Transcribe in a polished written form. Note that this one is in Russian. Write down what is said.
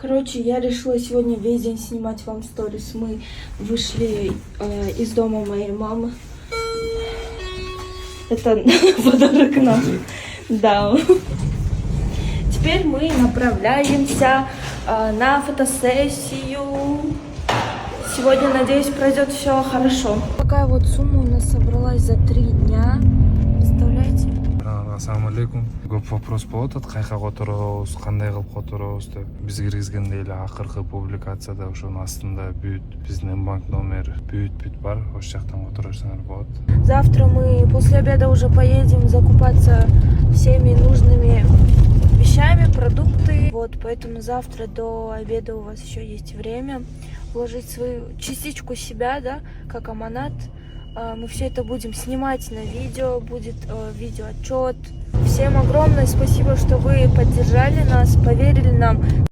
Короче, я решила сегодня весь день снимать вам сторис. Мы вышли из дома моей мамы. Это подарок нам. Да. Теперь мы направляемся на фотосессию. Сегодня, надеюсь, пройдет все хорошо. Такая вот сумма у нас собралась за 3 дня. Представляете? Ассаламу алейкум. Көп вопрос болот, кайка которобуз, кандай кылып которобуз деп. Биз киргизгенде эле акыркы публикацияда ошонун астында бүт биздин банк номер бүт бар. Ошол жактан которсоңор болот. Завтра мы после обеда уже поедем закупаться всеми нужными вещами, продукты. Вот, поэтому завтра до обеда у вас еще есть время вложить свою частичку себя, да, как аманат. Мы все это будем снимать на видео, будет видеоотчет. Всем огромное спасибо, что вы поддержали нас, поверили нам.